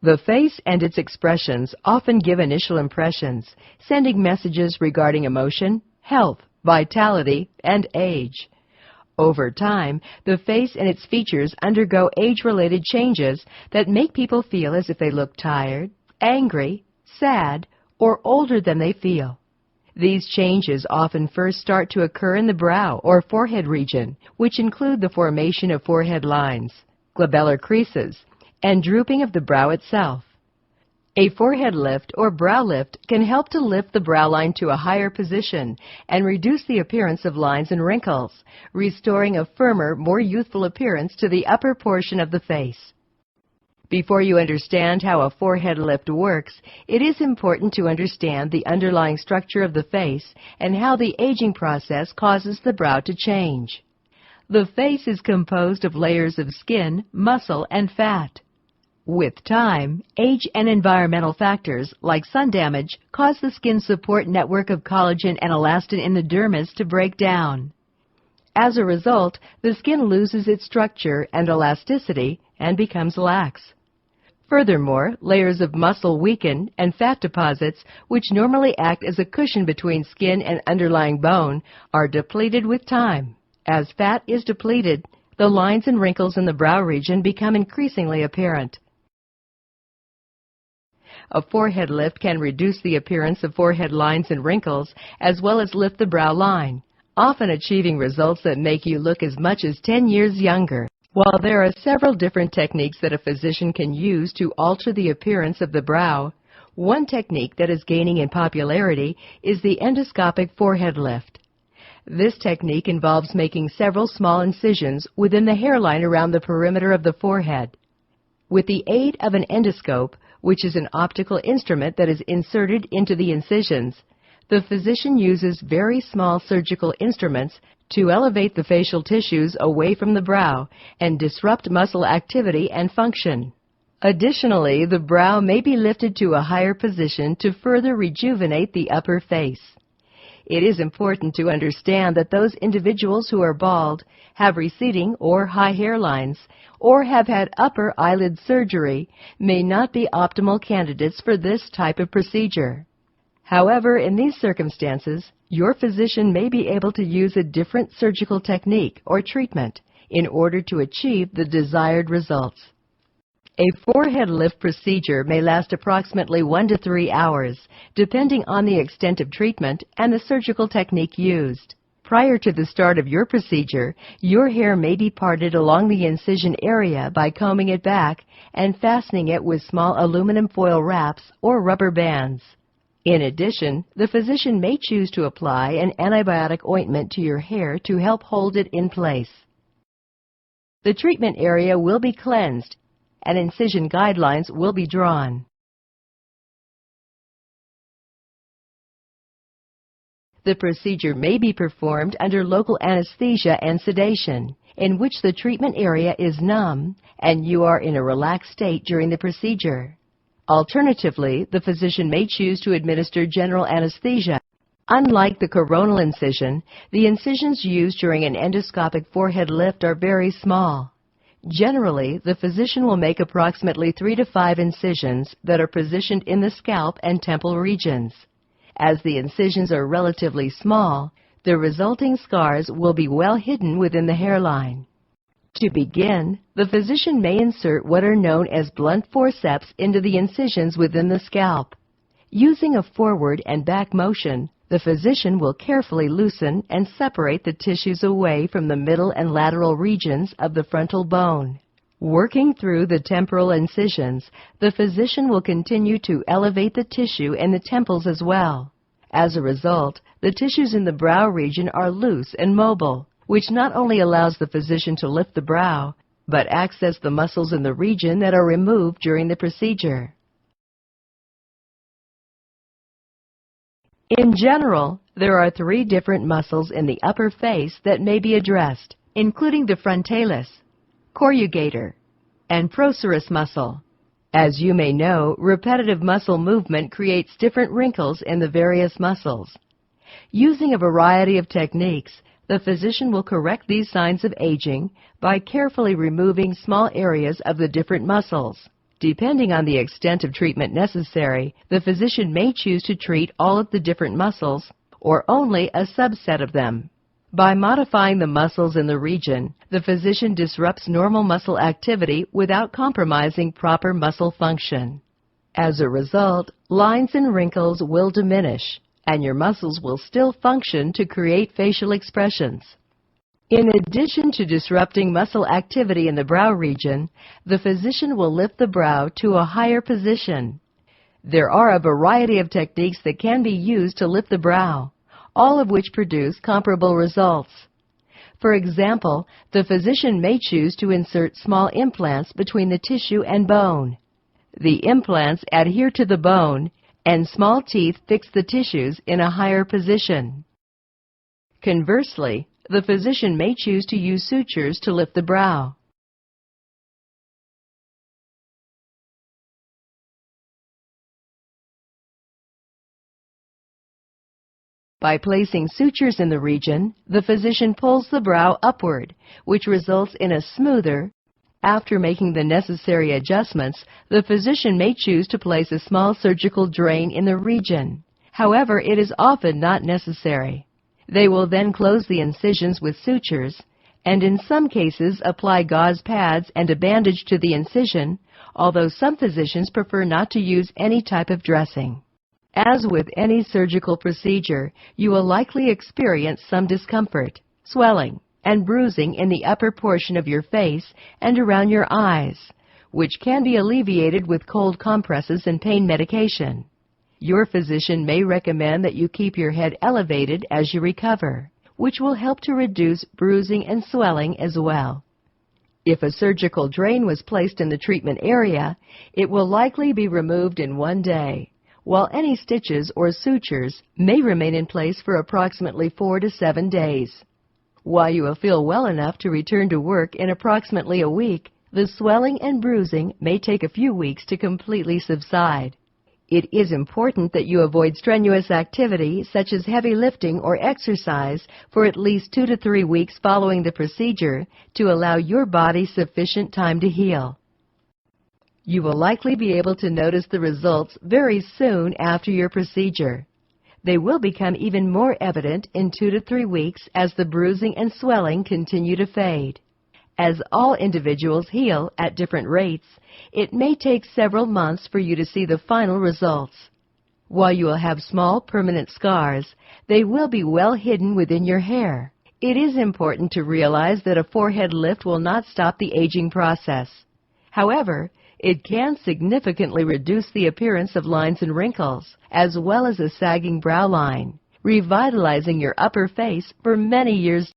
The face and its expressions often give initial impressions, sending messages regarding emotion, health, vitality, and age. Over time, the face and its features undergo age-related changes that make people feel as if they look tired, angry, sad, or older than they feel. These changes often first start to occur in the brow or forehead region, which include the formation of forehead lines, glabellar creases, and drooping of the brow itself. A forehead lift or brow lift can help to lift the brow line to a higher position and reduce the appearance of lines and wrinkles, restoring a firmer, more youthful appearance to the upper portion of the face. Before you understand how a forehead lift works, it is important to understand the underlying structure of the face and how the aging process causes the brow to change. The face is composed of layers of skin, muscle, and fat. With time, age and environmental factors like sun damage cause the skin support network of collagen and elastin in the dermis to break down. As a result, the skin loses its structure and elasticity and becomes lax. Furthermore, layers of muscle weaken and fat deposits, which normally act as a cushion between skin and underlying bone, are depleted with time. As fat is depleted, the lines and wrinkles in the brow region become increasingly apparent. A forehead lift can reduce the appearance of forehead lines and wrinkles, as well as lift the brow line, often achieving results that make you look as much as 10 years younger. While there are several different techniques that a physician can use to alter the appearance of the brow, one technique that is gaining in popularity is the endoscopic forehead lift. This technique involves making several small incisions within the hairline around the perimeter of the forehead. With the aid of an endoscope, which is an optical instrument that is inserted into the incisions, the physician uses very small surgical instruments to elevate the facial tissues away from the brow and disrupt muscle activity and function. Additionally, the brow may be lifted to a higher position to further rejuvenate the upper face. It is important to understand that those individuals who are bald, have receding or high hairlines, or have had upper eyelid surgery may not be optimal candidates for this type of procedure. However, in these circumstances, your physician may be able to use a different surgical technique or treatment in order to achieve the desired results. A forehead lift procedure may last approximately 1 to 3 hours, depending on the extent of treatment and the surgical technique used. Prior to the start of your procedure, your hair may be parted along the incision area by combing it back and fastening it with small aluminum foil wraps or rubber bands. In addition, the physician may choose to apply an antibiotic ointment to your hair to help hold it in place. The treatment area will be cleansed, and incision guidelines will be drawn. The procedure may be performed under local anesthesia and sedation, in which the treatment area is numb and you are in a relaxed state during the procedure. Alternatively, the physician may choose to administer general anesthesia. Unlike the coronal incision, the incisions used during an endoscopic forehead lift are very small. Generally, the physician will make approximately 3 to 5 incisions that are positioned in the scalp and temple regions. As the incisions are relatively small, the resulting scars will be well hidden within the hairline. To begin, the physician may insert what are known as blunt forceps into the incisions within the scalp. Using a forward and back motion, the physician will carefully loosen and separate the tissues away from the middle and lateral regions of the frontal bone. Working through the temporal incisions, the physician will continue to elevate the tissue in the temples as well. As a result, the tissues in the brow region are loose and mobile, which not only allows the physician to lift the brow, but access the muscles in the region that are removed during the procedure. In general, there are 3 different muscles in the upper face that may be addressed, including the frontalis, corrugator, and procerus muscle. As you may know, repetitive muscle movement creates different wrinkles in the various muscles. Using a variety of techniques, the physician will correct these signs of aging by carefully removing small areas of the different muscles. Depending on the extent of treatment necessary, the physician may choose to treat all of the different muscles or only a subset of them. By modifying the muscles in the region, the physician disrupts normal muscle activity without compromising proper muscle function. As a result, lines and wrinkles will diminish, and your muscles will still function to create facial expressions. In addition to disrupting muscle activity in the brow region, the physician will lift the brow to a higher position. There are a variety of techniques that can be used to lift the brow, all of which produce comparable results. For example, the physician may choose to insert small implants between the tissue and bone. The implants adhere to the bone, and small teeth fix the tissues in a higher position. Conversely, the physician may choose to use sutures to lift the brow. By placing sutures in the region, the physician pulls the brow upward, which results in a smoother. After making the necessary adjustments, the physician may choose to place a small surgical drain in the region. However, it is often not necessary. They will then close the incisions with sutures, and in some cases apply gauze pads and a bandage to the incision, although some physicians prefer not to use any type of dressing. As with any surgical procedure, you will likely experience some discomfort, swelling, and bruising in the upper portion of your face and around your eyes, which can be alleviated with cold compresses and pain medication. Your physician may recommend that you keep your head elevated as you recover, which will help to reduce bruising and swelling as well. If a surgical drain was placed in the treatment area, it will likely be removed in 1 day, while any stitches or sutures may remain in place for approximately 4 to 7 days. While you will feel well enough to return to work in approximately a week, the swelling and bruising may take a few weeks to completely subside. It is important that you avoid strenuous activity such as heavy lifting or exercise for at least 2 to 3 weeks following the procedure to allow your body sufficient time to heal. You will likely be able to notice the results very soon after your procedure. They will become even more evident in 2 to 3 weeks as the bruising and swelling continue to fade. As all individuals heal at different rates, it may take several months for you to see the final results. While you will have small permanent scars, they will be well hidden within your hair. It is important to realize that a forehead lift will not stop the aging process. However, it can significantly reduce the appearance of lines and wrinkles, as well as a sagging brow line, revitalizing your upper face for many years.